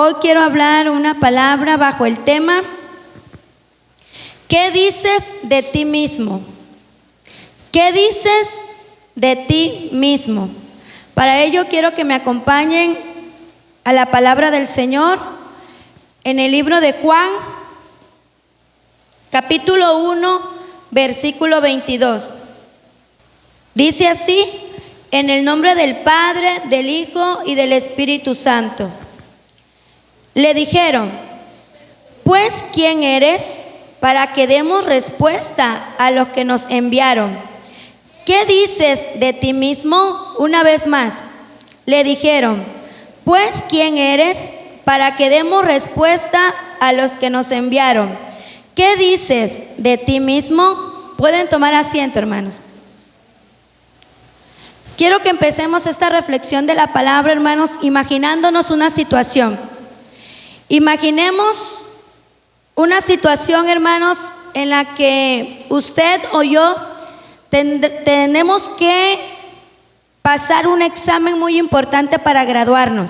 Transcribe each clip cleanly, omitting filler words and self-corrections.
Hoy quiero hablar una palabra bajo el tema: ¿qué dices de ti mismo? ¿Qué dices de ti mismo? Para ello quiero que me acompañen a la palabra del Señor en el libro de Juan, capítulo 1, versículo 22. Dice así: en el nombre del Padre, del Hijo y del Espíritu Santo. Le dijeron: pues, ¿quién eres? Para que demos respuesta a los que nos enviaron. ¿Qué dices de ti mismo? Una vez más, le dijeron: pues, ¿quién eres? Para que demos respuesta a los que nos enviaron. ¿Qué dices de ti mismo? Pueden tomar asiento, hermanos. Quiero que empecemos esta reflexión de la palabra, hermanos, imaginándonos una situación. Imaginemos una situación, hermanos, en la que usted o yo tenemos que pasar un examen muy importante para graduarnos.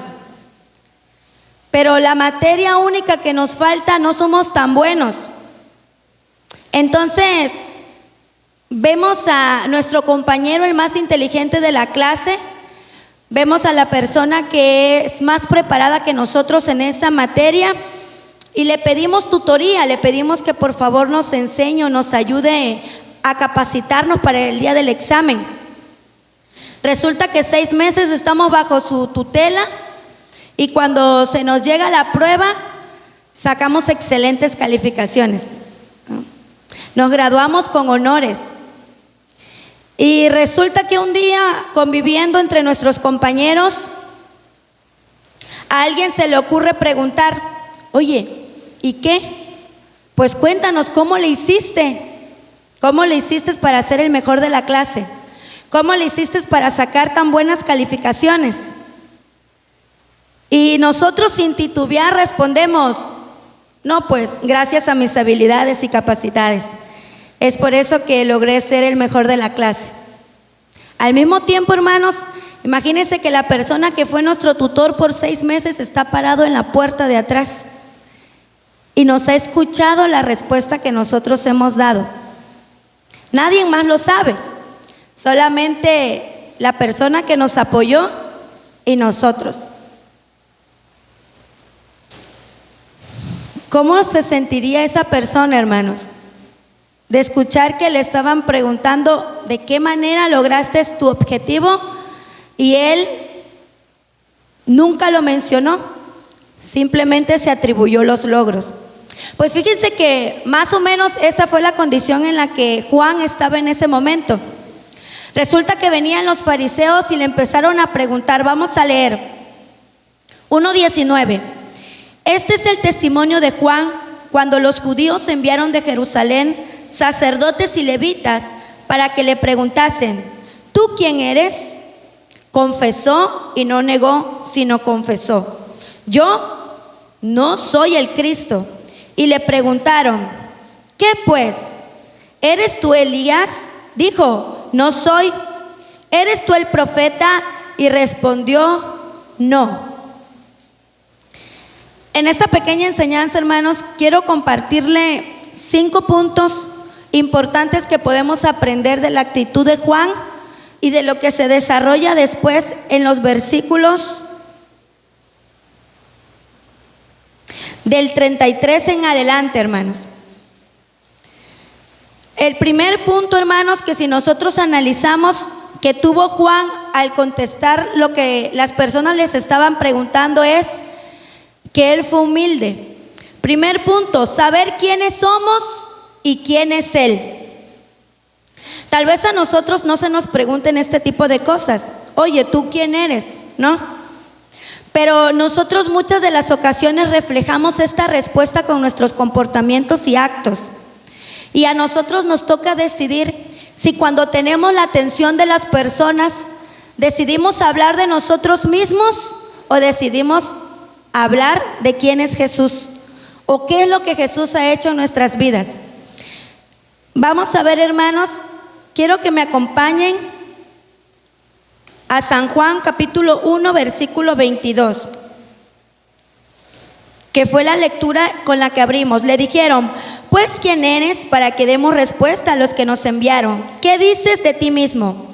Pero la materia única que nos falta no somos tan buenos. Entonces, vemos a nuestro compañero, el más inteligente de la clase, vemos a la persona que es más preparada que nosotros en esa materia y le pedimos tutoría, le pedimos que por favor nos enseñe o nos ayude a capacitarnos para el día del examen. Resulta que 6 meses estamos bajo su tutela y cuando se nos llega la prueba sacamos excelentes calificaciones. Nos graduamos con honores. Y resulta que un día, conviviendo entre nuestros compañeros, a alguien se le ocurre preguntar: oye, ¿y qué? Pues cuéntanos, ¿cómo le hiciste? ¿Cómo le hiciste para ser el mejor de la clase? ¿Cómo le hiciste para sacar tan buenas calificaciones? Y nosotros sin titubear respondemos: no, pues gracias a mis habilidades y capacidades. Es por eso que logré ser el mejor de la clase. Al mismo tiempo, hermanos, imagínense que la persona que fue nuestro tutor por 6 meses está parado en la puerta de atrás y nos ha escuchado la respuesta que nosotros hemos dado. Nadie más lo sabe, solamente la persona que nos apoyó y nosotros. ¿Cómo se sentiría esa persona, hermanos, de escuchar que le estaban preguntando de qué manera lograste tu objetivo y él nunca lo mencionó, simplemente se atribuyó los logros? Pues fíjense que más o menos esa fue la condición en la que Juan estaba en ese momento. Resulta que venían los fariseos y le empezaron a preguntar. Vamos a leer 1:19. Este es el testimonio de Juan cuando los judíos enviaron de Jerusalén sacerdotes y levitas para que le preguntasen: ¿tú quién eres? Confesó y no negó, sino confesó: yo no soy el Cristo. Y le preguntaron: ¿qué pues? ¿Eres tú Elías? Dijo: no soy. ¿Eres tú el profeta? Y respondió: no. En esta pequeña enseñanza, hermanos, quiero compartirle 5 puntos importantes que podemos aprender de la actitud de Juan y de lo que se desarrolla después en los versículos del 33 en adelante, hermanos. El primer punto, hermanos, que si nosotros analizamos que tuvo Juan al contestar lo que las personas les estaban preguntando, es que él fue humilde. Primer punto: saber quiénes somos y quién es él. Tal vez a nosotros no se nos pregunten este tipo de cosas. Oye, ¿tú quién eres? ¿No? Pero nosotros muchas de las ocasiones reflejamos esta respuesta con nuestros comportamientos y actos. Y a nosotros nos toca decidir si cuando tenemos la atención de las personas decidimos hablar de nosotros mismos o decidimos hablar de quién es Jesús o qué es lo que Jesús ha hecho en nuestras vidas. Vamos a ver, hermanos, quiero que me acompañen a San Juan capítulo 1 versículo 22. que fue la lectura con la que abrimos. Le dijeron: pues, ¿quién eres para que demos respuesta a los que nos enviaron? ¿Qué dices de ti mismo?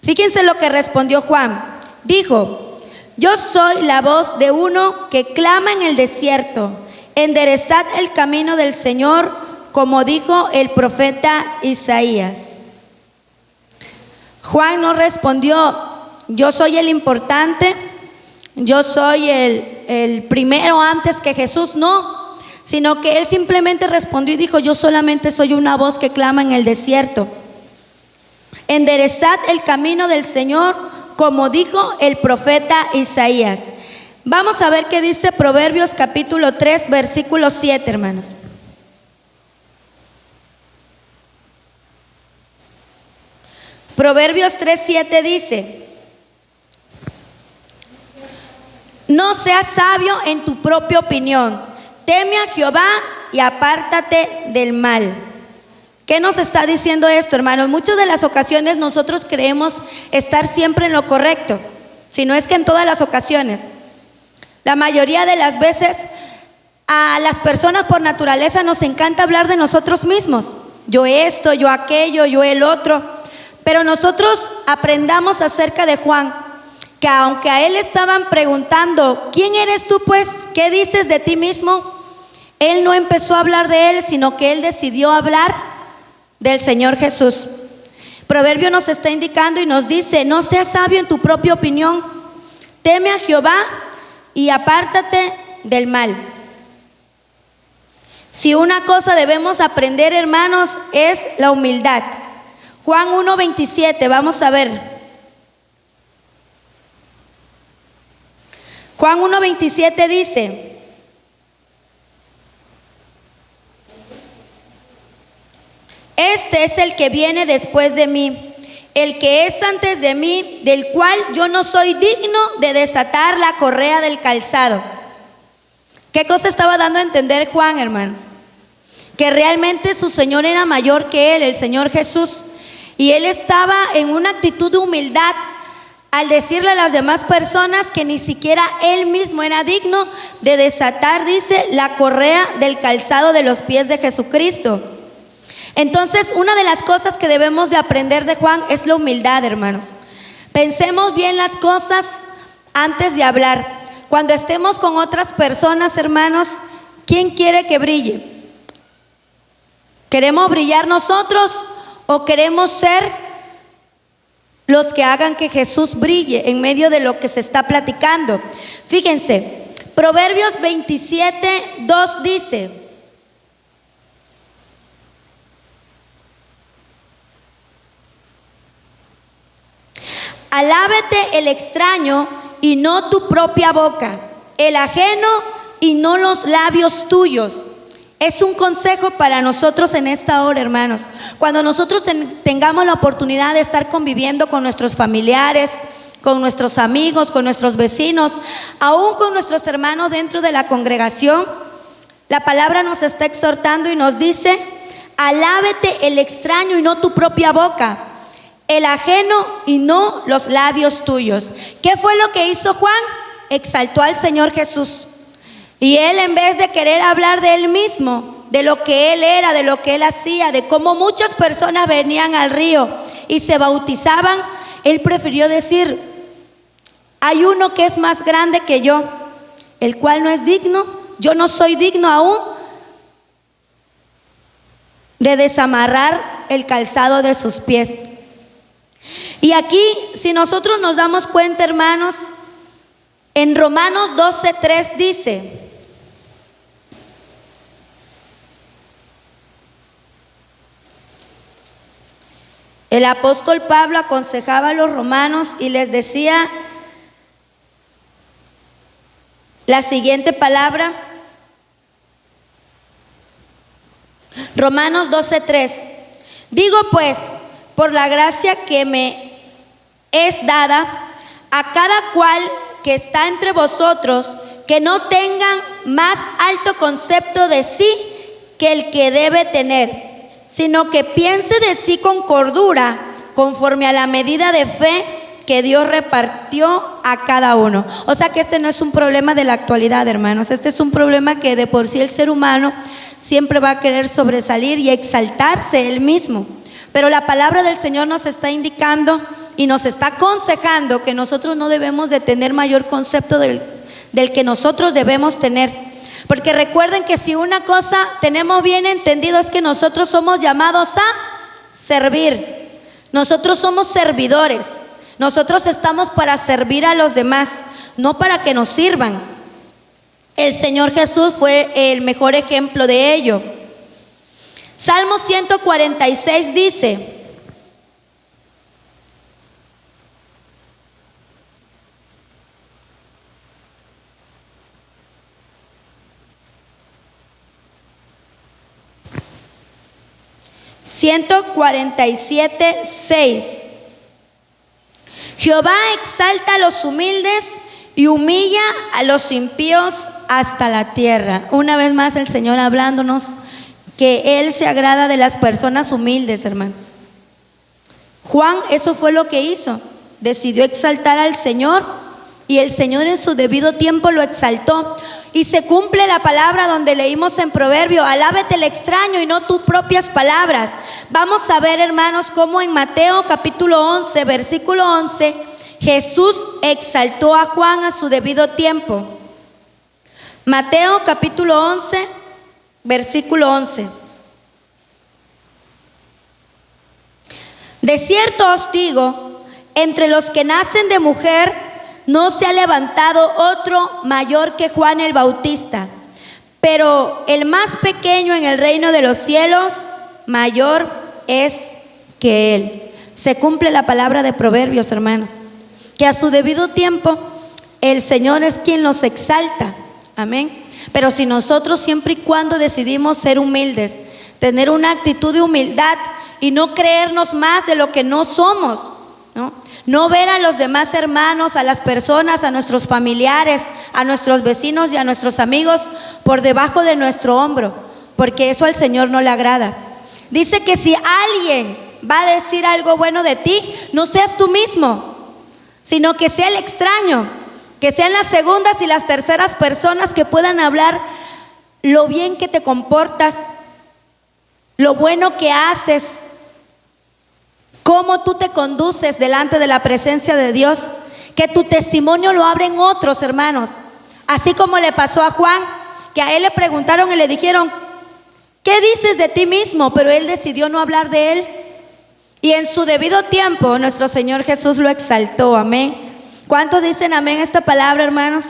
Fíjense lo que respondió Juan. Dijo: yo soy la voz de uno que clama en el desierto, enderezad el camino del Señor, como dijo el profeta Isaías. Juan no respondió: yo soy el importante, yo soy el primero antes que Jesús. No, sino que él simplemente respondió y dijo: yo solamente soy una voz que clama en el desierto. Enderezad el camino del Señor, como dijo el profeta Isaías. Vamos a ver qué dice Proverbios capítulo 3, versículo 7, hermanos. Proverbios 3:7 dice: no seas sabio en tu propia opinión, teme a Jehová y apártate del mal. ¿Qué nos está diciendo esto, hermanos? Muchas de las ocasiones nosotros creemos estar siempre en lo correcto, si no es que en todas las ocasiones. La mayoría de las veces a las personas por naturaleza nos encanta hablar de nosotros mismos. Yo esto, yo aquello, yo el otro. Pero nosotros aprendamos acerca de Juan, que aunque a él estaban preguntando: ¿quién eres tú, pues? ¿Qué dices de ti mismo? Él no empezó a hablar de él, sino que él decidió hablar del Señor Jesús. Proverbio nos está indicando y nos dice: no seas sabio en tu propia opinión, teme a Jehová y apártate del mal. Si una cosa debemos aprender, hermanos, es la humildad. Juan 1:27, vamos a ver. Juan 1:27 dice: este es el que viene después de mí, el que es antes de mí, del cual yo no soy digno de desatar la correa del calzado. ¿Qué cosa estaba dando a entender Juan, hermanos? Que realmente su Señor era mayor que él, el Señor Jesús. Y él estaba en una actitud de humildad al decirle a las demás personas que ni siquiera él mismo era digno de desatar, dice, la correa del calzado de los pies de Jesucristo. Entonces, una de las cosas que debemos de aprender de Juan es la humildad, hermanos. Pensemos bien las cosas antes de hablar. Cuando estemos con otras personas, hermanos, ¿quién quiere que brille? ¿Queremos brillar nosotros o queremos ser los que hagan que Jesús brille en medio de lo que se está platicando? Fíjense, Proverbios 27:2 dice: alábete el extraño y no tu propia boca, el ajeno y no los labios tuyos. Es un consejo para nosotros en esta hora, hermanos. Cuando nosotros tengamos la oportunidad de estar conviviendo con nuestros familiares, con nuestros amigos, con nuestros vecinos, aún con nuestros hermanos dentro de la congregación, la palabra nos está exhortando y nos dice: alábete el extraño y no tu propia boca, el ajeno y no los labios tuyos. ¿Qué fue lo que hizo Juan? Exaltó al Señor Jesús. Y él, en vez de querer hablar de él mismo, de lo que él era, de lo que él hacía, de cómo muchas personas venían al río y se bautizaban, él prefirió decir: hay uno que es más grande que yo, el cual no es digno, yo no soy digno aún de desamarrar el calzado de sus pies. Y aquí, si nosotros nos damos cuenta, hermanos, en Romanos 12:3 dice: el apóstol Pablo aconsejaba a los romanos y les decía la siguiente palabra. Romanos 12:3: digo pues, por la gracia que me es dada, a cada cual que está entre vosotros, que no tengan más alto concepto de sí que el que debe tener, sino que piense de sí con cordura, conforme a la medida de fe que Dios repartió a cada uno. O sea que este no es un problema de la actualidad, hermanos. Este es un problema que de por sí el ser humano siempre va a querer sobresalir y exaltarse él mismo. Pero la palabra del Señor nos está indicando y nos está aconsejando que nosotros no debemos de tener mayor concepto del que nosotros debemos tener. Porque recuerden que si una cosa tenemos bien entendido es que nosotros somos llamados a servir. Nosotros somos servidores. Nosotros estamos para servir a los demás, no para que nos sirvan. El Señor Jesús fue el mejor ejemplo de ello. Salmo 146 dice: (147:6) Jehová exalta a los humildes y humilla a los impíos hasta la tierra. Una vez más el Señor hablándonos que Él se agrada de las personas humildes, hermanos. Juan eso fue lo que hizo, decidió exaltar al Señor y el Señor en su debido tiempo lo exaltó. Y se cumple la palabra donde leímos en Proverbio: alábete el extraño y no tus propias palabras. Vamos a ver, hermanos, cómo en Mateo capítulo 11, versículo 11, Jesús exaltó a Juan a su debido tiempo. Mateo capítulo 11, versículo 11. De cierto os digo, entre los que nacen de mujer no se ha levantado otro mayor que Juan el Bautista, pero el más pequeño en el reino de los cielos mayor es que él. Se cumple la palabra de Proverbios, hermanos, que a su debido tiempo el Señor es quien los exalta. Amén. Pero si nosotros siempre y cuando decidimos ser humildes, tener una actitud de humildad y no creernos más de lo que no somos, no ver a los demás hermanos, a las personas, a nuestros familiares, a nuestros vecinos y a nuestros amigos por debajo de nuestro hombro, porque eso al Señor no le agrada. Dice que si alguien va a decir algo bueno de ti, no seas tú mismo, sino que sea el extraño, que sean las segundas y las terceras personas que puedan hablar lo bien que te comportas, lo bueno que haces, cómo tú te conduces delante de la presencia de Dios, que tu testimonio lo abren otros, hermanos. Así como le pasó a Juan, que a él le preguntaron y le dijeron: ¿qué dices de ti mismo? Pero él decidió no hablar de él. Y en su debido tiempo nuestro Señor Jesús lo exaltó. Amén. ¿Cuántos dicen amén a esta palabra, hermanos?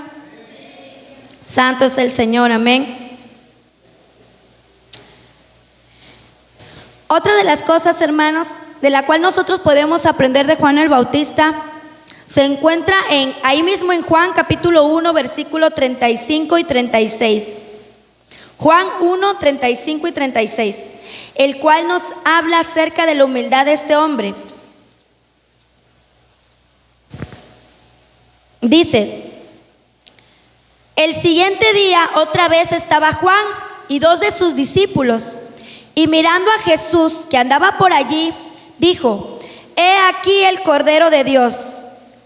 Santo es el Señor. Amén. Otra de las cosas, hermanos, de la cual nosotros podemos aprender de Juan el Bautista, se encuentra ahí mismo en Juan capítulo 1, versículo 35 y 36. Juan 1, 35 y 36, el cual nos habla acerca de la humildad de este hombre. Dice: el siguiente día otra vez estaba Juan y dos de sus discípulos, y mirando a Jesús que andaba por allí, dijo: he aquí el Cordero de Dios.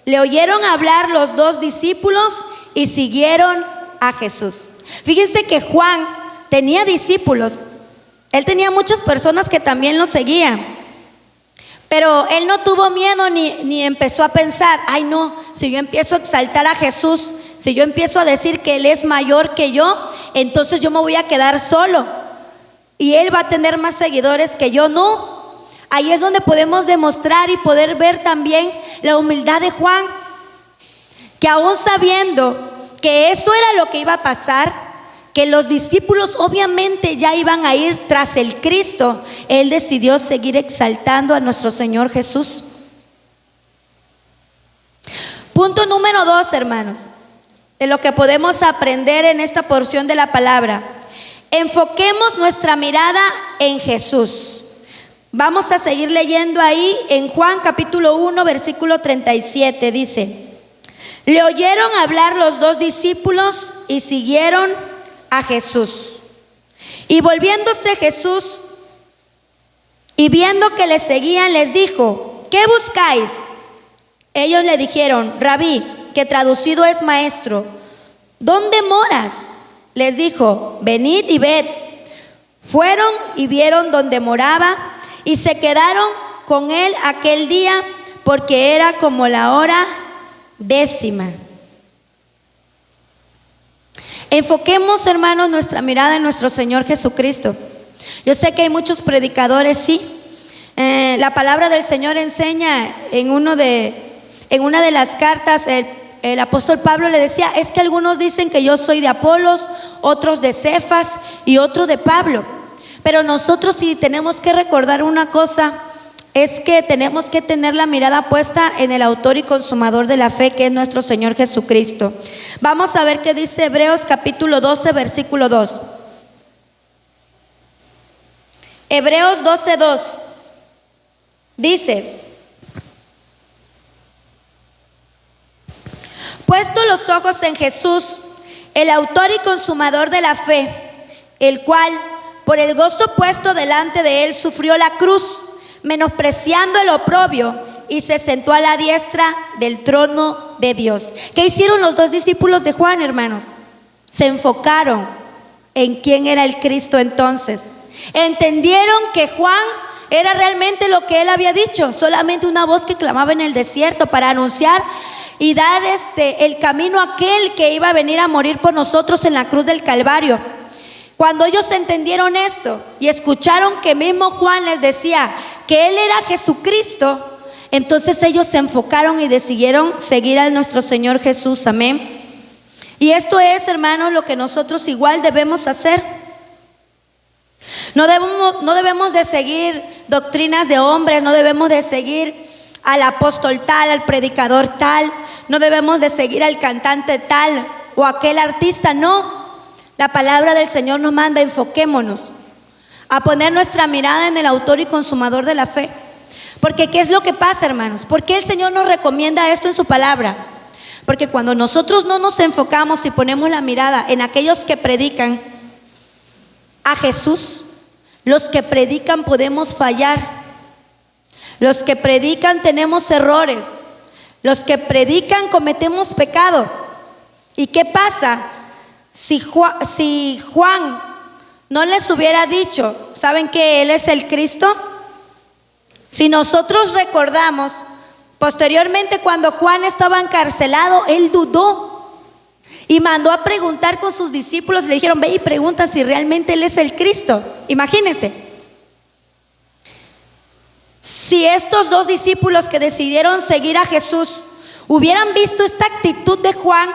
Le oyeron hablar los dos discípulos y siguieron a Jesús. Fíjense que Juan tenía discípulos. Él tenía muchas personas que también lo seguían. Pero él no tuvo miedo ni empezó a pensar: ay no, si yo empiezo a exaltar a Jesús, si yo empiezo a decir que Él es mayor que yo, entonces yo me voy a quedar solo y Él va a tener más seguidores que yo. No. Ahí es donde podemos demostrar y poder ver también la humildad de Juan, que aún sabiendo que eso era lo que iba a pasar, que los discípulos obviamente ya iban a ir tras el Cristo, él decidió seguir exaltando a nuestro Señor Jesús. Punto número 2, hermanos, de lo que podemos aprender en esta porción de la palabra: enfoquemos nuestra mirada en Jesús. Vamos a seguir leyendo ahí en Juan capítulo 1, versículo 37. Dice: le oyeron hablar los dos discípulos y siguieron a Jesús. Y volviéndose Jesús y viendo que le seguían, les dijo: ¿qué buscáis? Ellos le dijeron: Rabí, que traducido es maestro, ¿dónde moras? Les dijo: venid y ved. Fueron y vieron donde moraba y se quedaron con él aquel día, porque era como la hora 10. Enfoquemos, hermanos, nuestra mirada en nuestro Señor Jesucristo. Yo sé que hay muchos predicadores, sí. La palabra del Señor enseña en una de las cartas, el apóstol Pablo le decía: es que algunos dicen que yo soy de Apolos, otros de Cefas y otros de Pablo. Pero nosotros sí tenemos que recordar una cosa, es que tenemos que tener la mirada puesta en el autor y consumador de la fe, que es nuestro Señor Jesucristo. Vamos a ver qué dice Hebreos capítulo 12, versículo 2. Hebreos 12:2 dice: puesto los ojos en Jesús, el autor y consumador de la fe, el cual, por el gozo puesto delante de él, sufrió la cruz, menospreciando el oprobio, y se sentó a la diestra del trono de Dios. ¿Qué hicieron los dos discípulos de Juan, hermanos? Se enfocaron en quién era el Cristo entonces. Entendieron que Juan era realmente lo que él había dicho, solamente una voz que clamaba en el desierto para anunciar y dar el camino a aquel que iba a venir a morir por nosotros en la cruz del Calvario. Cuando ellos entendieron esto y escucharon que mismo Juan les decía que él era Jesucristo, entonces ellos se enfocaron y decidieron seguir a nuestro Señor Jesús. Amén. Y esto es, hermanos, lo que nosotros igual debemos hacer. No debemos de seguir doctrinas de hombres, no debemos de seguir al apóstol tal, al predicador tal, no debemos de seguir al cantante tal o aquel artista, no. La palabra del Señor nos manda: enfoquémonos a poner nuestra mirada en el autor y consumador de la fe. Porque ¿qué es lo que pasa, hermanos? ¿Por qué el Señor nos recomienda esto en su palabra? Porque cuando nosotros no nos enfocamos y ponemos la mirada en aquellos que predican a Jesús, los que predican podemos fallar, los que predican tenemos errores, los que predican cometemos pecado. ¿Y qué pasa si Juan no les hubiera dicho: ¿saben que Él es el Cristo? Si nosotros recordamos, posteriormente cuando Juan estaba encarcelado, él dudó y mandó a preguntar con sus discípulos. Le dijeron: ve y pregunta si realmente Él es el Cristo. Imagínense, si estos dos discípulos que decidieron seguir a Jesús hubieran visto esta actitud de Juan,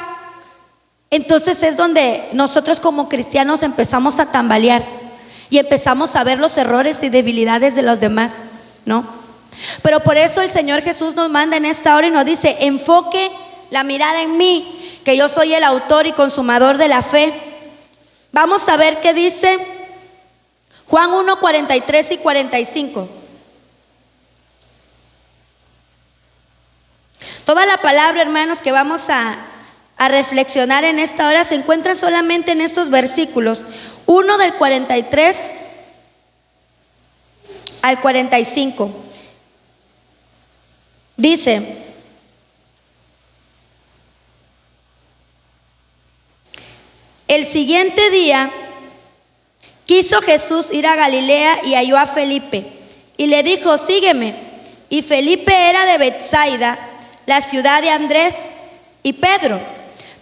entonces es donde nosotros como cristianos empezamos a tambalear y empezamos a ver los errores y debilidades de los demás, ¿no? Pero por eso el Señor Jesús nos manda en esta hora y nos dice: enfoque la mirada en mí, que yo soy el autor y consumador de la fe. Vamos a ver qué dice Juan 1, 43 y 45. Toda la palabra, hermanos, que vamos a reflexionar en esta hora se encuentra solamente en estos versículos, 1 del 43 al 45. Dice: el siguiente día quiso Jesús ir a Galilea y halló a Felipe y le dijo: sígueme. Y Felipe era de Betsaida, la ciudad de Andrés y Pedro.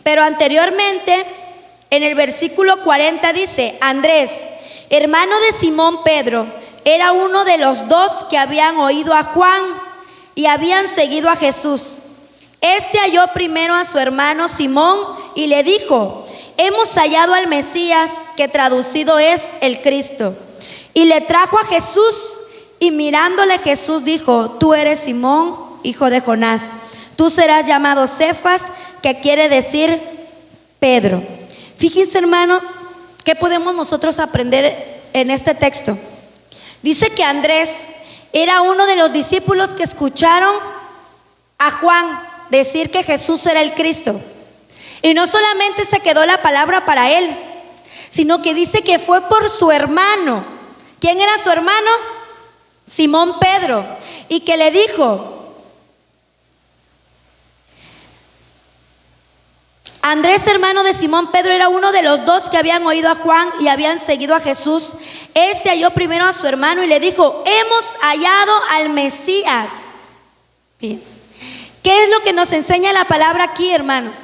Pero anteriormente, en el versículo 40 dice: Andrés, hermano de Simón Pedro, era uno de los dos que habían oído a Juan y habían seguido a Jesús. Este halló primero a su hermano Simón y le dijo: hemos hallado al Mesías, que traducido es el Cristo. Y le trajo a Jesús, y mirándole Jesús dijo: tú eres Simón, hijo de Jonás, tú serás llamado Cefas, que quiere decir Pedro. Fíjense, hermanos, ¿qué podemos nosotros aprender en este texto? Dice que Andrés era uno de los discípulos que escucharon a Juan decir que Jesús era el Cristo. Y no solamente se quedó la palabra para él, sino que dice que fue por su hermano. ¿Quién era su hermano? Simón Pedro. Y que le dijo: Andrés, hermano de Simón Pedro, era uno de los dos que habían oído a Juan y habían seguido a Jesús. Este halló primero a su hermano y le dijo: hemos hallado al Mesías. Fíjense, ¿qué es lo que nos enseña la palabra aquí, hermanos?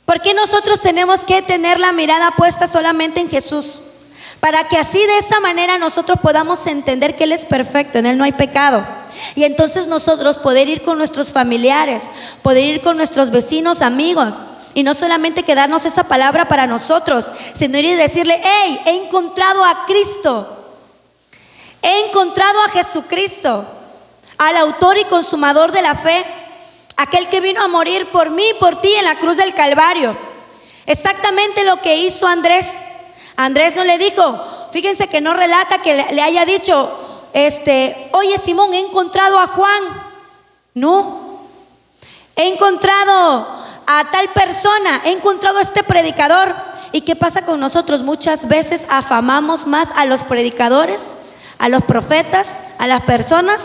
¿Por qué nosotros tenemos que tener la mirada puesta solamente en Jesús? Para que así, de esa manera, nosotros podamos entender que Él es perfecto, en Él no hay pecado. Y entonces nosotros poder ir con nuestros familiares, poder ir con nuestros vecinos, amigos, y no solamente quedarnos esa palabra para nosotros, sino ir y decirle: hey, he encontrado a Cristo, he encontrado a Jesucristo, al autor y consumador de la fe, aquel que vino a morir por mí y por ti en la cruz del Calvario. Exactamente lo que hizo Andrés. Andrés no le dijo, fíjense que no relata que le haya dicho: oye, Simón, he encontrado a Juan. No, he encontrado a tal persona, he encontrado a este predicador. ¿Y qué pasa con nosotros? Muchas veces afamamos más a los predicadores, a los profetas, a las personas,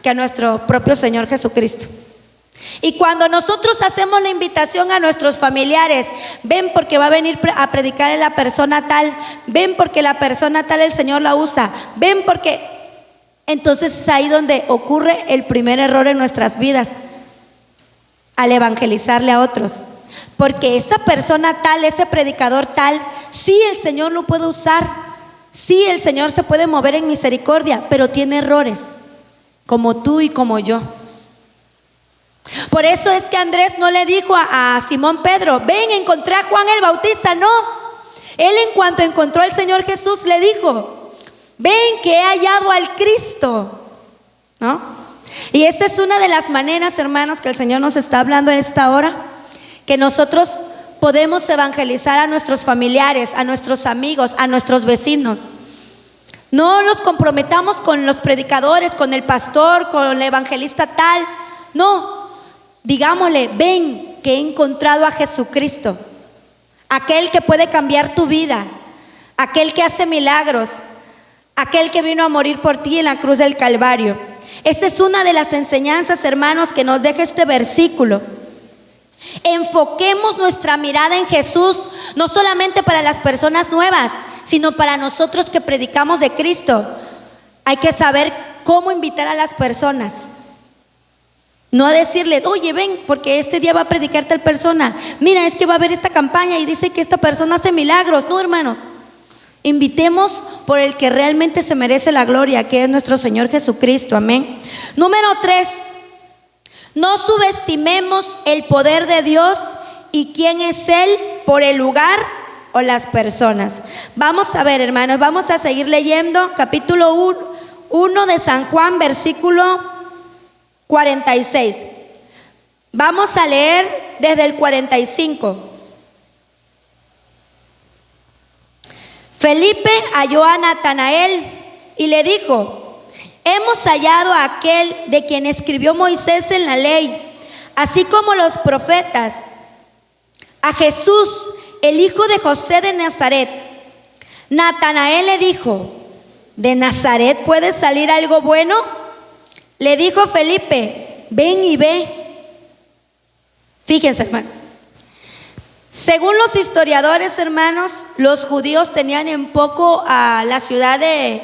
que a nuestro propio Señor Jesucristo. Y cuando nosotros hacemos la invitación a nuestros familiares: ven porque va a venir a predicar la persona tal, ven porque la persona tal el Señor la usa, ven porque... Entonces es ahí donde ocurre el primer error en nuestras vidas, al evangelizarle a otros. Porque esa persona tal, ese predicador tal, sí, el Señor lo puede usar, sí, el Señor se puede mover en misericordia, pero tiene errores, como tú y como yo. Por eso es que Andrés no le dijo a Simón Pedro: ven, encontré a Juan el Bautista. No, él, en cuanto encontró al Señor Jesús, le dijo: ven que he hallado al Cristo, ¿no? Y esta es una de las maneras, hermanos, que el Señor nos está hablando en esta hora, que nosotros podemos evangelizar a nuestros familiares, a nuestros amigos, a nuestros vecinos. No los comprometamos con los predicadores, con el pastor, con el evangelista tal. No, digámosle: ven que he encontrado a Jesucristo, aquel que puede cambiar tu vida, aquel que hace milagros, aquel que vino a morir por ti en la cruz del Calvario. Esta es una de las enseñanzas, hermanos, que nos deja este versículo. Enfoquemos nuestra mirada en Jesús, no solamente para las personas nuevas, sino para nosotros que predicamos de Cristo. Hay que saber cómo invitar a las personas. No a decirles: oye, ven, porque este día va a predicar tal persona. Mira, es que va a haber esta campaña y dice que esta persona hace milagros. No, hermanos, invitemos por el que realmente se merece la gloria, que es nuestro Señor Jesucristo. Amén. Número 3, no subestimemos el poder de Dios y quién es Él por el lugar o las personas. Vamos a ver, hermanos, vamos a seguir leyendo capítulo 1 de San Juan, versículo 46. Vamos a leer desde el 45. Felipe halló a Natanael y le dijo: hemos hallado a aquel de quien escribió Moisés en la ley, así como los profetas, a Jesús, el hijo de José de Nazaret. Natanael le dijo: ¿de Nazaret puede salir algo bueno? Le dijo Felipe: ven y ve. Fíjense, hermanos, según los historiadores, hermanos, los judíos tenían en poco a la ciudad de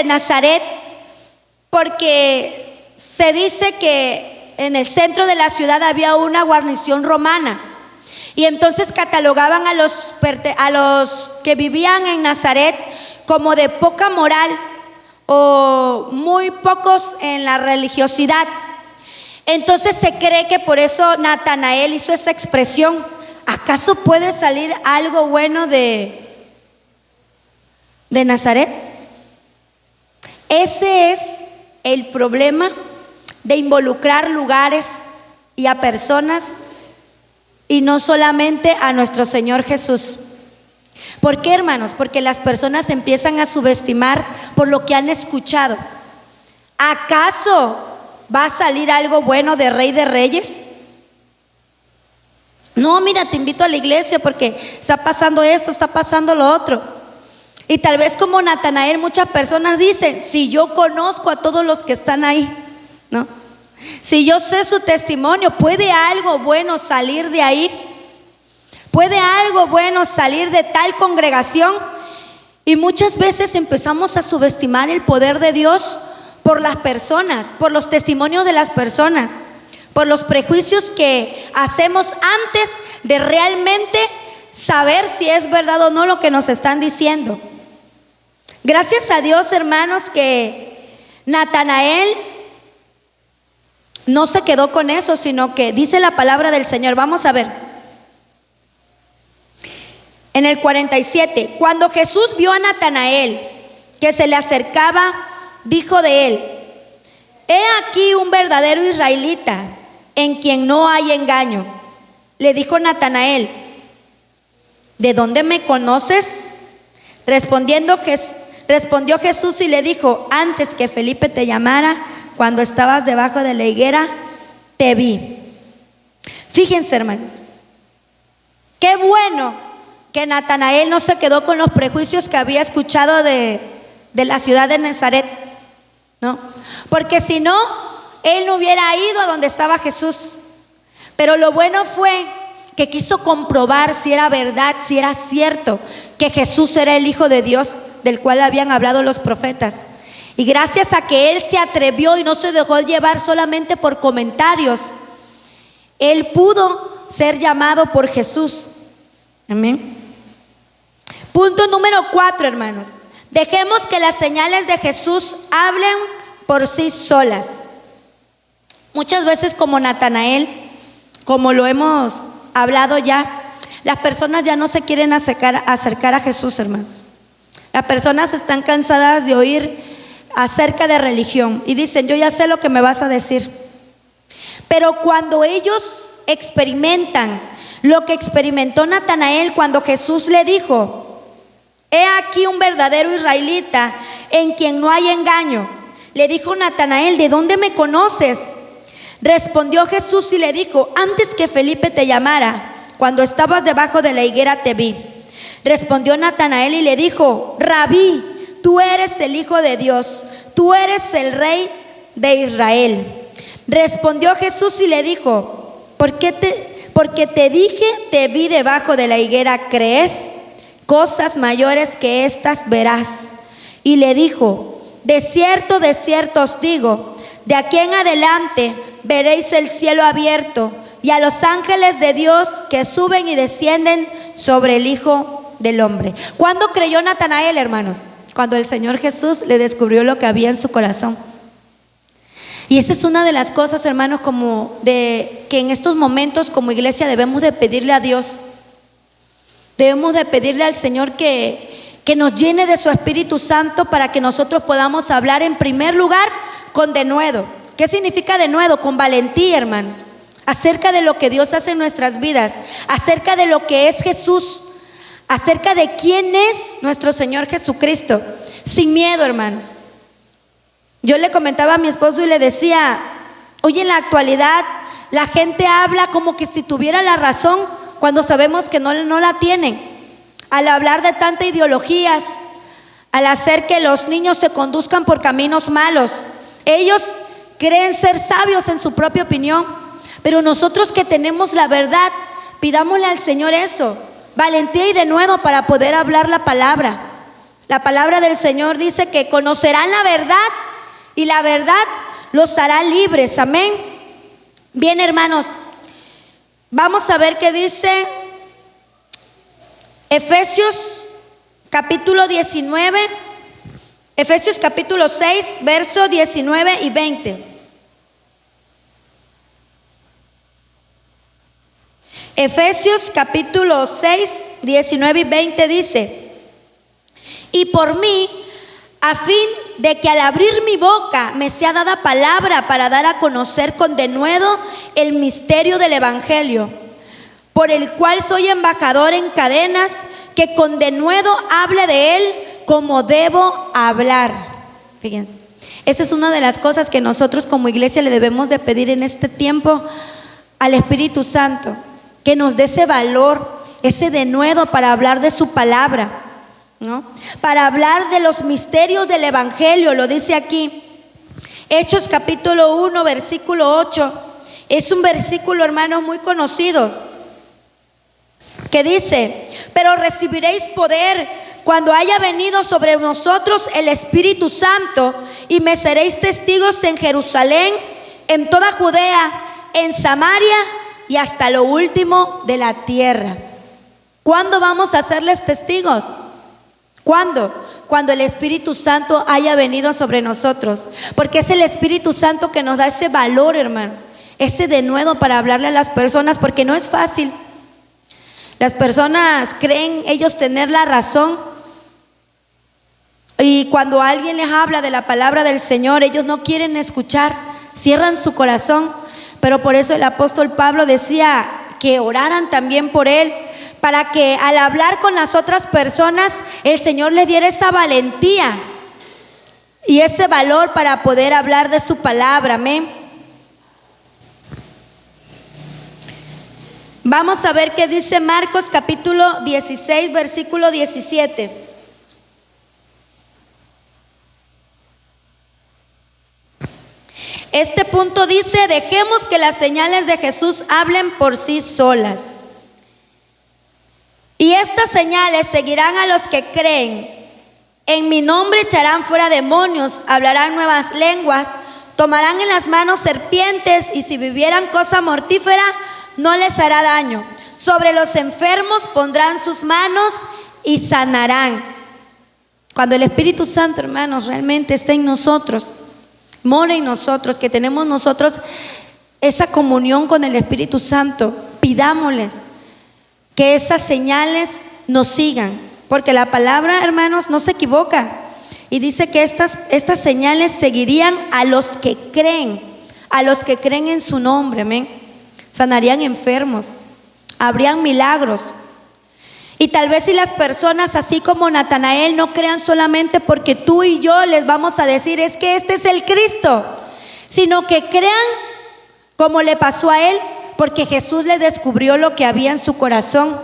Nazaret, porque se dice que en el centro de la ciudad había una guarnición romana, y entonces catalogaban a los que vivían en Nazaret como de poca moral o muy pocos en la religiosidad. Entonces se cree que por eso Natanael hizo esa expresión: ¿acaso puede salir algo bueno de Nazaret? Ese es el problema de involucrar lugares y a personas, y no solamente a nuestro Señor Jesús. ¿Por qué, hermanos? Porque las personas empiezan a subestimar por lo que han escuchado. ¿Acaso va a salir algo bueno de Rey de Reyes? No, mira, te invito a la iglesia porque está pasando esto, está pasando lo otro. Y tal vez como Natanael, muchas personas dicen: si yo conozco a todos los que están ahí, ¿no? Si yo sé su testimonio, ¿puede algo bueno salir de ahí? ¿Puede algo bueno salir de tal congregación? Y muchas veces empezamos a subestimar el poder de Dios por las personas, por los testimonios de las personas, por los prejuicios que hacemos antes de realmente saber si es verdad o no lo que nos están diciendo. Gracias a Dios, hermanos, que Natanael no se quedó con eso, sino que dice la palabra del Señor. Vamos a ver. En el 47, cuando Jesús vio a Natanael que se le acercaba, dijo de él: he aquí un verdadero israelita, en quien no hay engaño. Le dijo Natanael: ¿de dónde me conoces? Respondió Jesús y le dijo: antes que Felipe te llamara, cuando estabas debajo de la higuera, te vi. Fíjense, hermanos, qué bueno que Natanael no se quedó con los prejuicios que había escuchado de la ciudad de Nazaret, ¿no? Porque si no, él no hubiera ido a donde estaba Jesús. Pero lo bueno fue que quiso comprobar si era verdad, si era cierto que Jesús era el Hijo de Dios del cual habían hablado los profetas. Y gracias a que él se atrevió y no se dejó llevar solamente por comentarios, él pudo ser llamado por Jesús. Amén. Punto número 4, hermanos. Dejemos que las señales de Jesús hablen por sí solas. Muchas veces, como Natanael, como lo hemos hablado ya, las personas ya no se quieren acercar a Jesús, hermanos. Las personas están cansadas de oír acerca de religión y dicen: yo ya sé lo que me vas a decir. Pero cuando ellos experimentan lo que experimentó Natanael cuando Jesús le dijo: he aquí un verdadero israelita en quien no hay engaño, le dijo Natanael: ¿de dónde me conoces? Respondió Jesús y le dijo: antes que Felipe te llamara, cuando estabas debajo de la higuera, te vi. Respondió Natanael y le dijo: Rabí, tú eres el Hijo de Dios, tú eres el Rey de Israel. Respondió Jesús y le dijo: porque te dije, te vi debajo de la higuera, ¿crees? Cosas mayores que estas verás. Y le dijo: de cierto os digo, de aquí en adelante veréis el cielo abierto y a los ángeles de Dios que suben y descienden sobre el Hijo del Hombre. ¿Cuándo creyó Natanael, hermanos? Cuando el Señor Jesús le descubrió lo que había en su corazón. Y esta es una de las cosas, hermanos, que en estos momentos como iglesia debemos de pedirle a Dios. Debemos de pedirle al Señor que nos llene de su Espíritu Santo para que nosotros podamos hablar en primer lugar con denuedo. ¿Qué significa denuedo? Con valentía, hermanos. Acerca de lo que Dios hace en nuestras vidas, acerca de lo que es Jesús, acerca de quién es nuestro Señor Jesucristo, sin miedo, hermanos. Yo le comentaba a mi esposo y le decía: hoy en la actualidad la gente habla como que si tuviera la razón, cuando sabemos que no la tienen. Al hablar de tantas ideologías, al hacer que los niños se conduzcan por caminos malos, ellos creen ser sabios en su propia opinión. Pero nosotros que tenemos la verdad, pidámosle al Señor eso, valentía y denuedo para poder hablar la palabra. La palabra del Señor dice que conocerán la verdad y la verdad los hará libres. Amén. Bien, hermanos, vamos a ver qué dice Efesios capítulo 19, Efesios capítulo 6, versos 19 y 20. Efesios capítulo 6, 19 y 20 dice: y por mí, a fin de que al abrir mi boca me sea dada palabra para dar a conocer con denuedo el misterio del Evangelio, por el cual soy embajador en cadenas, que con denuedo hable de él como debo hablar. Fíjense, esta es una de las cosas que nosotros como iglesia le debemos de pedir en este tiempo al Espíritu Santo, que nos dé ese valor, ese denuedo para hablar de su palabra, ¿no? Para hablar de los misterios del Evangelio. Lo dice aquí Hechos capítulo 1, versículo 8. Es un versículo, hermanos, muy conocido, que dice: pero recibiréis poder cuando haya venido sobre nosotros el Espíritu Santo, y me seréis testigos en Jerusalén, en toda Judea, en Samaria y hasta lo último de la tierra. ¿Cuándo vamos a serles testigos? ¿Cuándo? Cuando el Espíritu Santo haya venido sobre nosotros, porque es el Espíritu Santo que nos da ese valor, hermano, ese denuedo para hablarle a las personas, porque no es fácil. Las personas creen ellos tener la razón, y cuando alguien les habla de la palabra del Señor, ellos no quieren escuchar, cierran su corazón. Pero por eso el apóstol Pablo decía que oraran también por él, para que al hablar con las otras personas, el Señor les diera esa valentía y ese valor para poder hablar de su palabra. Amén. Vamos a ver qué dice Marcos capítulo 16, versículo 17. Este punto dice: dejemos que las señales de Jesús hablen por sí solas. Y estas señales seguirán a los que creen. En mi nombre echarán fuera demonios, hablarán nuevas lenguas, tomarán en las manos serpientes, y si bebieran cosa mortífera no les hará daño. Sobre los enfermos pondrán sus manos y sanarán. Cuando el Espíritu Santo, hermanos, realmente está en nosotros, mora en nosotros, que tenemos nosotros esa comunión con el Espíritu Santo, pidámosles que esas señales nos sigan, porque la palabra, hermanos, no se equivoca, y dice que estas señales seguirían a los que creen en su nombre. Amén. Sanarían enfermos, habrían milagros. Y tal vez si las personas, así como Natanael, no crean solamente porque tú y yo les vamos a decir es que este es el Cristo, sino que crean como le pasó a él, porque Jesús le descubrió lo que había en su corazón.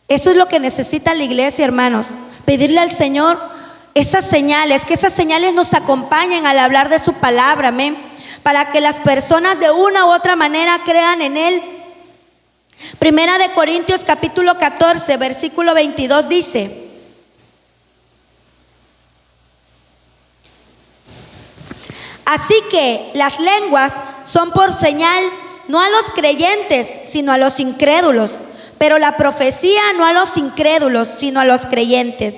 Eso es lo que necesita la iglesia, hermanos, pedirle al Señor esas señales, que esas señales nos acompañen al hablar de su palabra. Amén. Para que las personas de una u otra manera crean en él. Primera de Corintios capítulo 14, versículo 22 dice: así que las lenguas son por señal, no a los creyentes, sino a los incrédulos, pero la profecía no a los incrédulos, sino a los creyentes.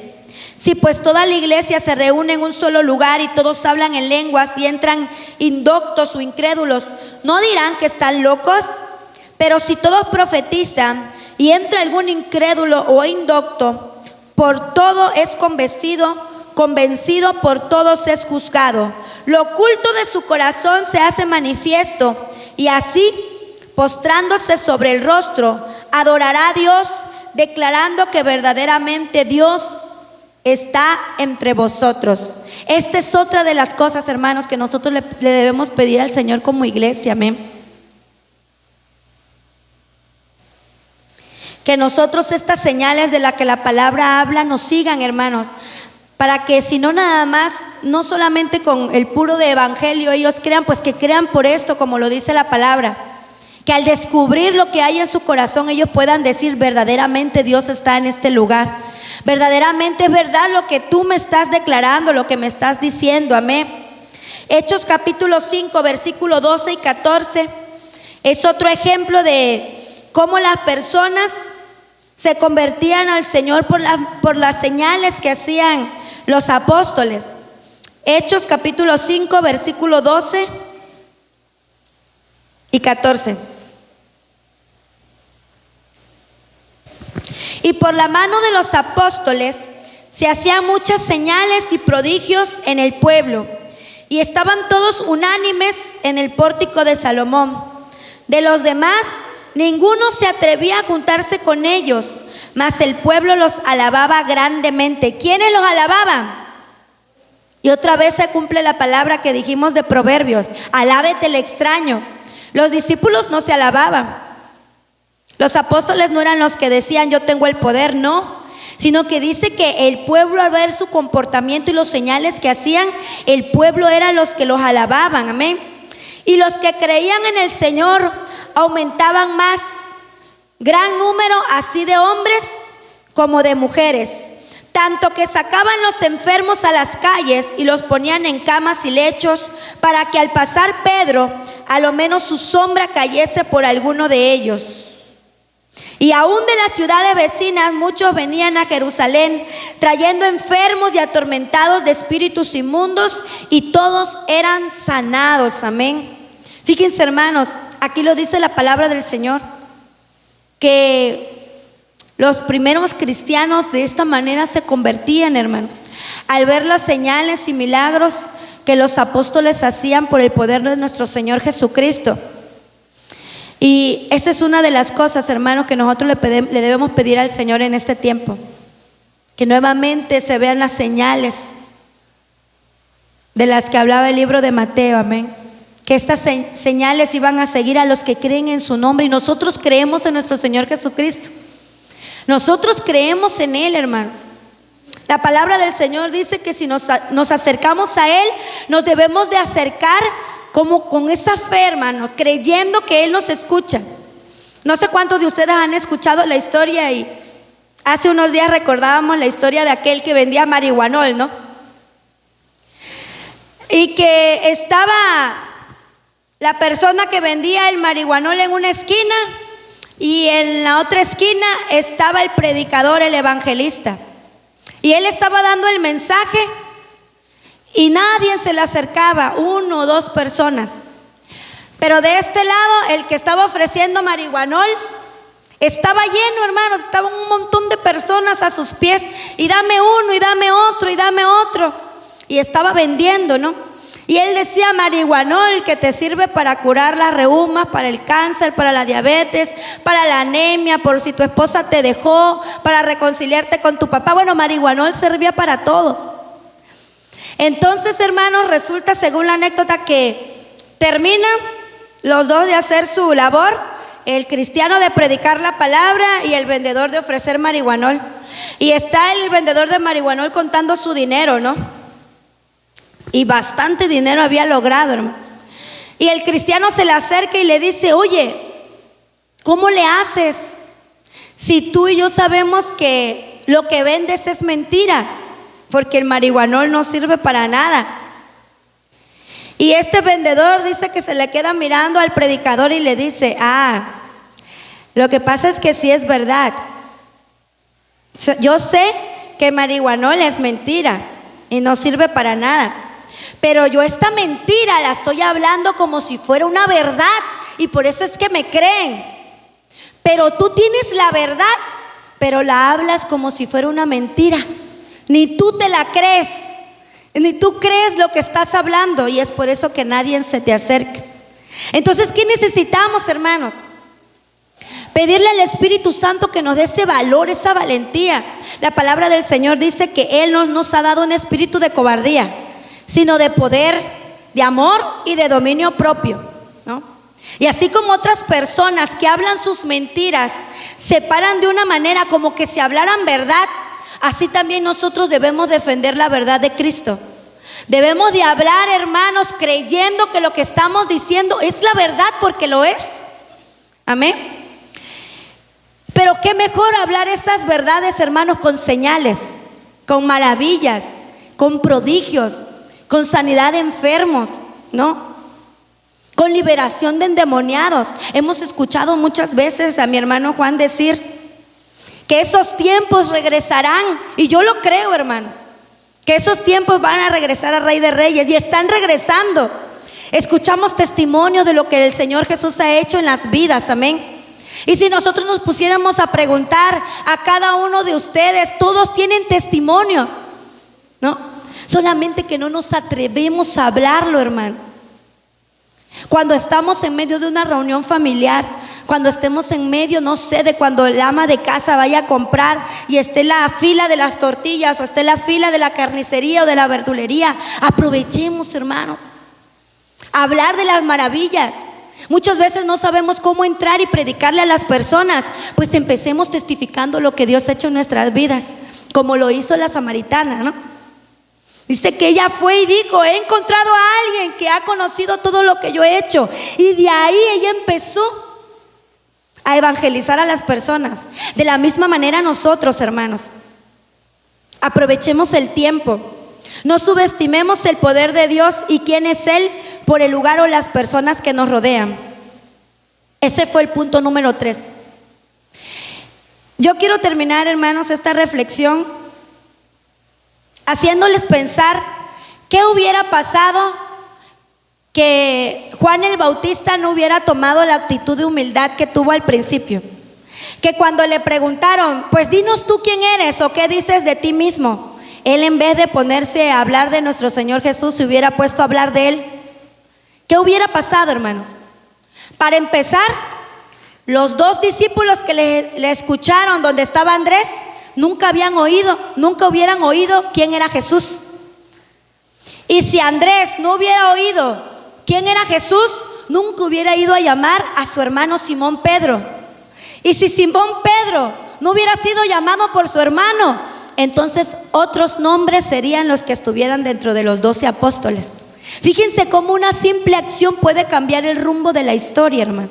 Si pues toda la iglesia se reúne en un solo lugar y todos hablan en lenguas y entran indoctos o incrédulos, ¿no dirán que están locos? Pero si todos profetizan y entra algún incrédulo o indocto, por todo es convencido, por todos es juzgado. Lo oculto de su corazón se hace manifiesto, y así, postrándose sobre el rostro, adorará a Dios, declarando que verdaderamente Dios está entre vosotros. Esta es otra de las cosas, hermanos, que nosotros le debemos pedir al Señor como iglesia. Amén. Que nosotros estas señales de las que la palabra habla nos sigan, hermanos, para que si no nada más, no solamente con el puro de evangelio ellos crean, pues que crean por esto, como lo dice la palabra, que al descubrir lo que hay en su corazón ellos puedan decir verdaderamente Dios está en este lugar, verdaderamente es verdad lo que tú me estás declarando, lo que me estás diciendo. Amén. Hechos capítulo 5, versículo 12 y 14 es otro ejemplo de cómo las personas se convertían al Señor por las señales que hacían los apóstoles. Hechos capítulo 5, versículo 12 y 14. Y por la mano de los apóstoles se hacían muchas señales y prodigios en el pueblo, y estaban todos unánimes en el pórtico de Salomón. De los demás, ninguno se atrevía a juntarse con ellos, mas el pueblo los alababa grandemente. ¿Quiénes los alababan? Y otra vez se cumple la palabra que dijimos de Proverbios: alábete el extraño. Los discípulos no se alababan. Los apóstoles no eran los que decían yo tengo el poder, no, sino que dice que el pueblo, al ver su comportamiento y los señales que hacían, el pueblo eran los que los alababan, amén. Y los que creían en el Señor aumentaban más, gran número así de hombres como de mujeres, tanto que sacaban los enfermos a las calles y los ponían en camas y lechos, para que al pasar Pedro, a lo menos su sombra cayese por alguno de ellos. Y aún de las ciudades vecinas muchos venían a Jerusalén, trayendo enfermos y atormentados de espíritus inmundos, y todos eran sanados, amén. Fíjense, hermanos, aquí lo dice la palabra del Señor, que los primeros cristianos de esta manera se convertían, hermanos, al ver las señales y milagros que los apóstoles hacían por el poder de nuestro Señor Jesucristo. Y esa es una de las cosas, hermanos, que nosotros le debemos pedir al Señor en este tiempo, que nuevamente se vean las señales de las que hablaba el libro de Mateo, amén. Que estas señales iban a seguir a los que creen en su nombre, y nosotros creemos en nuestro Señor Jesucristo. Nosotros creemos en Él, hermanos. La palabra del Señor dice que si nos acercamos a Él, nos debemos de acercar como con esa fe, hermanos, creyendo que Él nos escucha. No sé cuántos de ustedes han escuchado la historia, y hace unos días recordábamos la historia de aquel que vendía marihuanol, ¿no? Y que estaba la persona que vendía el marihuanol en una esquina, y en la otra esquina estaba el predicador, el evangelista. Y él estaba dando el mensaje y nadie se le acercaba, 1 o 2 personas. Pero de este lado, el que estaba ofreciendo marihuanol estaba lleno, hermanos, estaban un montón de personas a sus pies, y dame uno, y dame otro, y dame otro. Y estaba vendiendo, ¿no? Y él decía: marihuanol, que te sirve para curar la reuma, para el cáncer, para la diabetes, para la anemia, por si tu esposa te dejó, para reconciliarte con tu papá. Bueno, marihuanol servía para todos. Entonces, hermanos, resulta, según la anécdota, que terminan los dos de hacer su labor, el cristiano de predicar la palabra y el vendedor de ofrecer marihuanol. Y está el vendedor de marihuanol contando su dinero, ¿no? Y bastante dinero había logrado, hermano. Y el cristiano se le acerca y le dice: oye, ¿cómo le haces si tú y yo sabemos que lo que vendes es mentira? Porque el marihuanol no sirve para nada. Y este vendedor dice que se le queda mirando al predicador y le dice: lo que pasa es que sí es verdad. Yo sé que marihuanol es mentira y no sirve para nada, pero yo esta mentira la estoy hablando como si fuera una verdad, y por eso es que me creen. Pero tú tienes la verdad, pero la hablas como si fuera una mentira. Ni tú te la crees, ni tú crees lo que estás hablando, y es por eso que nadie se te acerca. Entonces, ¿qué necesitamos, hermanos? Pedirle al Espíritu Santo que nos dé ese valor, esa valentía. La palabra del Señor dice que Él no nos ha dado un espíritu de cobardía, sino de poder, de amor y de dominio propio, ¿no? Y así como otras personas que hablan sus mentiras se paran de una manera como que si hablaran verdad, así también nosotros debemos defender la verdad de Cristo. Debemos de hablar, hermanos, creyendo que lo que estamos diciendo es la verdad, porque lo es. Amén. Pero qué mejor hablar estas verdades, hermanos, con señales, con maravillas, con prodigios, con sanidad de enfermos, ¿no? Con liberación de endemoniados. Hemos escuchado muchas veces a mi hermano Juan decir que esos tiempos regresarán, y yo lo creo, hermanos, que esos tiempos van a regresar al Rey de Reyes, y están regresando. Escuchamos testimonio de lo que el Señor Jesús ha hecho en las vidas, amén. Y si nosotros nos pusiéramos a preguntar a cada uno de ustedes, todos tienen testimonios, ¿no? Solamente que no nos atrevemos a hablarlo, hermano. Cuando estamos en medio de una reunión familiar, cuando estemos en medio, no sé, de cuando el ama de casa vaya a comprar y esté en la fila de las tortillas, o esté en la fila de la carnicería o de la verdulería, aprovechemos, hermanos, a hablar de las maravillas. Muchas veces no sabemos cómo entrar y predicarle a las personas, pues empecemos testificando lo que Dios ha hecho en nuestras vidas. como lo hizo la samaritana, ¿no? Dice que ella fue y dijo: he encontrado a alguien que ha conocido todo lo que yo he hecho. Y de ahí ella empezó a evangelizar a las personas. De la misma manera nosotros, hermanos, aprovechemos el tiempo. No subestimemos el poder de Dios y quién es Él por el lugar o las personas que nos rodean. Ese fue el punto número 3. Yo quiero terminar, hermanos, esta reflexión haciéndoles pensar qué hubiera pasado que Juan el Bautista no hubiera tomado la actitud de humildad que tuvo al principio. Que cuando le preguntaron: pues dinos tú quién eres o qué dices de ti mismo, él, en vez de ponerse a hablar de nuestro Señor Jesús, se hubiera puesto a hablar de él. ¿Qué hubiera pasado, hermanos? Para empezar, los 2 discípulos que le escucharon donde estaba Andrés nunca hubieran oído quién era Jesús. Y si Andrés no hubiera oído quién era Jesús, nunca hubiera ido a llamar a su hermano Simón Pedro. Y si Simón Pedro no hubiera sido llamado por su hermano, entonces otros nombres serían los que estuvieran dentro de los 12 apóstoles. Fíjense cómo una simple acción puede cambiar el rumbo de la historia, hermanos.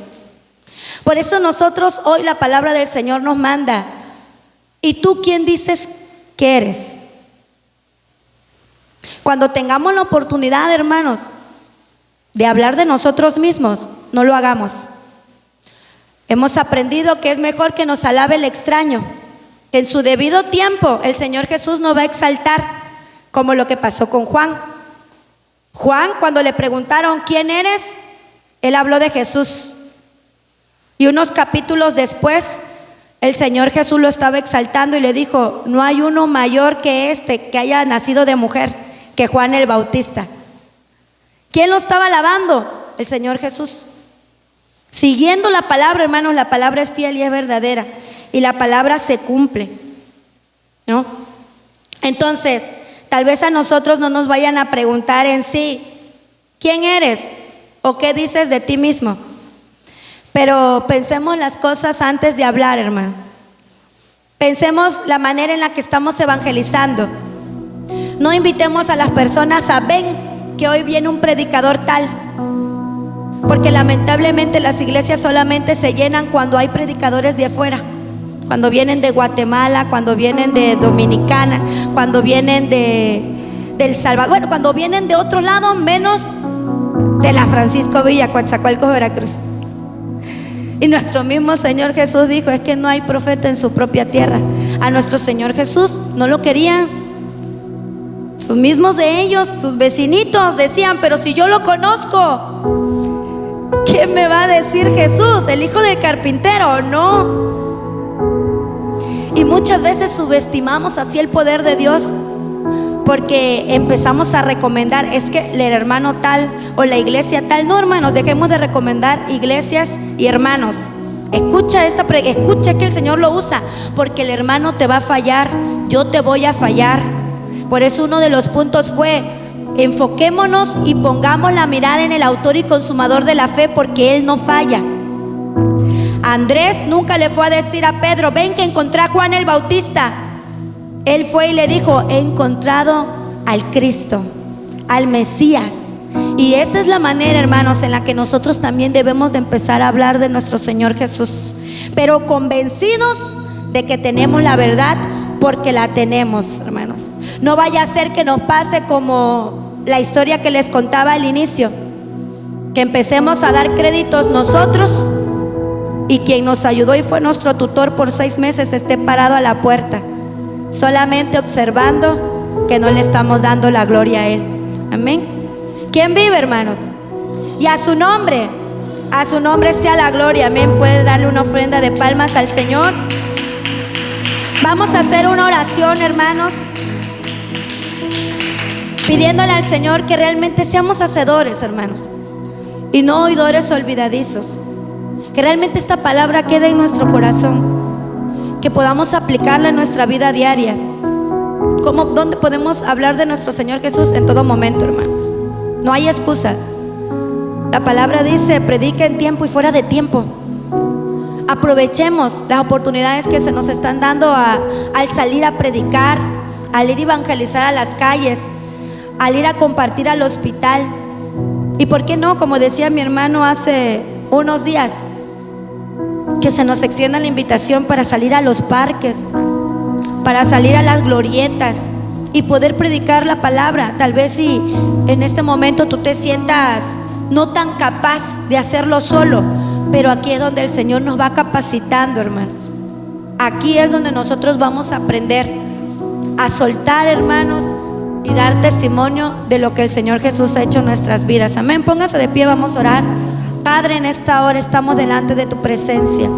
Por eso nosotros hoy la palabra del Señor nos manda: ¿y tú quién dices que eres? Cuando tengamos la oportunidad, hermanos, de hablar de nosotros mismos, no lo hagamos. Hemos aprendido que es mejor que nos alabe el extraño, que en su debido tiempo el Señor Jesús nos va a exaltar, como lo que pasó con Juan. Juan, cuando le preguntaron ¿quién eres?, él habló de Jesús. Y unos capítulos después, el Señor Jesús lo estaba exaltando y le dijo: no hay uno mayor que este, que haya nacido de mujer, que Juan el Bautista. ¿Quién lo estaba alabando? El Señor Jesús. Siguiendo la palabra, hermanos, la palabra es fiel y es verdadera. Y la palabra se cumple, ¿no? Entonces, tal vez a nosotros no nos vayan a preguntar en sí: ¿quién eres? ¿O qué dices de ti mismo? Pero pensemos las cosas antes de hablar, hermanos. Pensemos la manera en la que estamos evangelizando. No invitemos a las personas a: ven, que hoy viene un predicador tal. Porque lamentablemente las iglesias solamente se llenan cuando hay predicadores de afuera. Cuando vienen de Guatemala, cuando vienen de Dominicana, cuando vienen de El Salvador. Bueno, cuando vienen de otro lado, menos de la Francisco Villa, Coatzacoalcos, Veracruz. Y nuestro mismo Señor Jesús dijo: es que no hay profeta en su propia tierra. A nuestro Señor Jesús no lo querían. Sus mismos de ellos, sus vecinitos decían: pero si yo lo conozco, ¿qué me va a decir Jesús? ¿El hijo del carpintero? No. Y muchas veces subestimamos así el poder de Dios, porque empezamos a recomendar: es que el hermano tal o la iglesia tal. No, hermanos, dejemos de recomendar iglesias y hermanos. Escucha que el Señor lo usa, porque el hermano te va a fallar, yo te voy a fallar. Por eso uno de los puntos fue: enfoquémonos y pongamos la mirada en el autor y consumador de la fe, porque Él no falla. Andrés nunca le fue a decir a Pedro: ven que encontré a Juan el Bautista. Él fue y le dijo: he encontrado al Cristo, al Mesías. Y esa es la manera, hermanos, en la que nosotros también debemos de empezar a hablar de nuestro Señor Jesús, pero convencidos de que tenemos la verdad, porque la tenemos, hermanos. No vaya a ser que nos pase como la historia que les contaba al inicio, que empecemos a dar créditos nosotros y quien nos ayudó y fue nuestro tutor por 6 meses esté parado a la puerta, solamente observando que no le estamos dando la gloria a Él. Amén. ¿Quién vive, hermanos? Y a su nombre sea la gloria. Amén. Puede darle una ofrenda de palmas al Señor. Vamos a hacer una oración, hermanos, pidiéndole al Señor que realmente seamos hacedores, hermanos, y no oidores olvidadizos. Que realmente esta palabra quede en nuestro corazón, que podamos aplicarla en nuestra vida diaria. ¿Dónde podemos hablar de nuestro Señor Jesús? En todo momento, hermanos. No hay excusa. La palabra dice: predica en tiempo y fuera de tiempo. aprovechemos las oportunidades que se nos están dando al salir a predicar, al ir a evangelizar a las calles, al ir a compartir al hospital. Y por qué no, como decía mi hermano hace unos días, que se nos extienda la invitación para salir a los parques, para salir a las glorietas y poder predicar la palabra. Tal vez si en este momento tú te sientas no tan capaz de hacerlo solo, pero aquí es donde el Señor nos va capacitando, hermanos. Aquí es donde nosotros vamos a aprender a soltar, hermanos, y dar testimonio de lo que el Señor Jesús ha hecho en nuestras vidas. Amén. Póngase de pie, vamos a orar. Padre, en esta hora estamos delante de tu presencia.